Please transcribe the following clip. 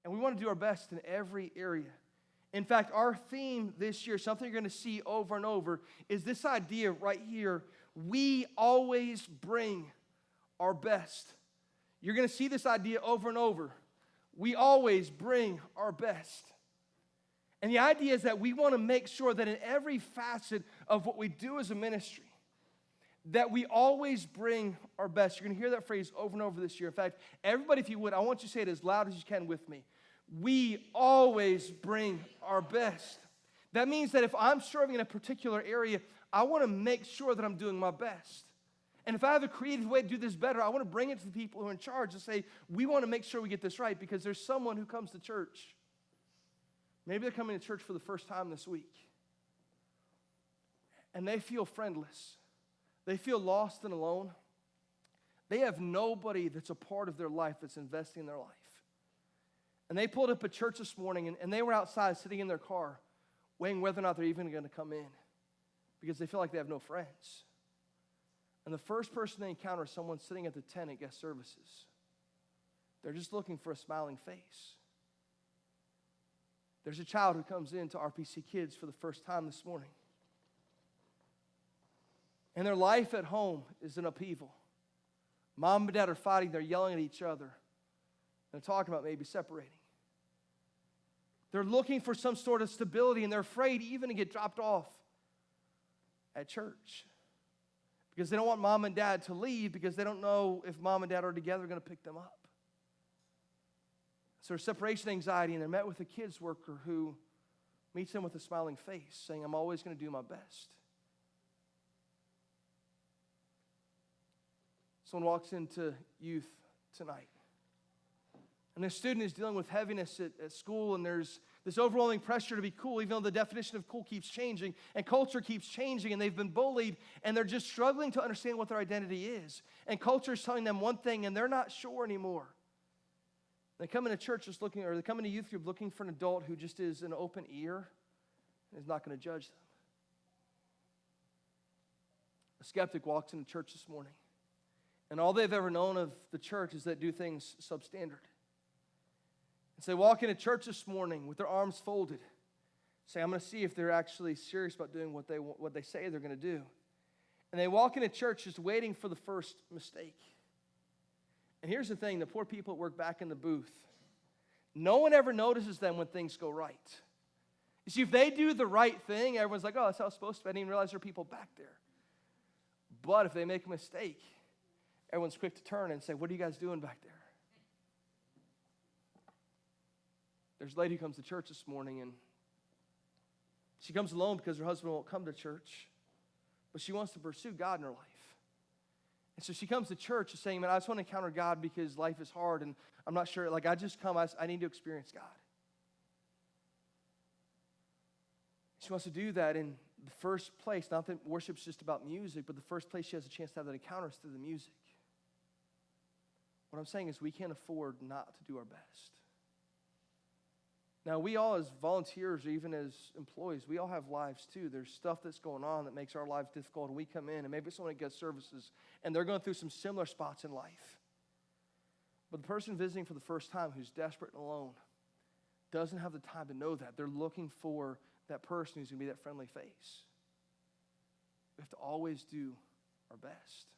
And we want to do our best in every area. In fact, our theme this year, something you're going to see over and over, is this idea right here: we always bring our best. You're going to see this idea over and over. We always bring our best. And the idea is that we want to make sure that in every facet of what we do as a ministry, that we always bring our best. You're going to hear that phrase over and over this year. In fact, everybody, if you would, I want you to say it as loud as you can with me. We always bring our best. That means that if I'm serving in a particular area, I want to make sure that I'm doing my best. And if I have a creative way to do this better, I want to bring it to the people who are in charge and say, we want to make sure we get this right, because there's someone who comes to church. Maybe they're coming to church for the first time this week, and they feel friendless. They feel lost and alone. They have nobody that's a part of their life that's investing in their life. And they pulled up at church this morning, and they were outside sitting in their car weighing whether or not they're even going to come in because they feel like they have no friends. And the first person they encounter is someone sitting at the tent at guest services. They're just looking for a smiling face. There's a child who comes in to RPC Kids for the first time this morning. And their life at home is in upheaval. Mom and dad are fighting. They're yelling at each other. They're talking about maybe separating. They're looking for some sort of stability, and they're afraid even to get dropped off at church because they don't want mom and dad to leave because they don't know if mom and dad are together going to pick them up. So there's separation anxiety, and they're met with a kids worker who meets them with a smiling face, saying, I'm always going to do my best. Someone walks into youth tonight, and this student is dealing with heaviness at school, and there's this overwhelming pressure to be cool, even though the definition of cool keeps changing, and culture keeps changing, and they've been bullied, and they're just struggling to understand what their identity is. And culture is telling them one thing, and they're not sure anymore. They come into church just looking, or they come into youth group looking for an adult who just is an open ear and is not going to judge them. A skeptic walks into church this morning, and all they've ever known of the church is that do things substandard. And so they walk into church this morning with their arms folded, say, I'm going to see if they're actually serious about doing what they say they're going to do. And they walk into church just waiting for the first mistake. And here's the thing, the poor people that work back in the booth, no one ever notices them when things go right. You see, if they do the right thing, everyone's like, oh, that's how it's supposed to be. I didn't even realize there are people back there. But if they make a mistake, everyone's quick to turn and say, what are you guys doing back there? There's a lady who comes to church this morning, and she comes alone because her husband won't come to church, but she wants to pursue God in her life. And so she comes to church saying, man, I just want to encounter God because life is hard, and I'm not sure, like I just come, I need to experience God. She wants to do that in the first place, not that worship's just about music, but the first place she has a chance to have that encounter is through the music. What I'm saying is we can't afford not to do our best. Now, we all as volunteers or even as employees, we all have lives too. There's stuff that's going on that makes our lives difficult, and we come in, and maybe someone gets services, and they're going through some similar spots in life. But the person visiting for the first time who's desperate and alone doesn't have the time to know that. They're looking for that person who's going to be that friendly face. We have to always do our best.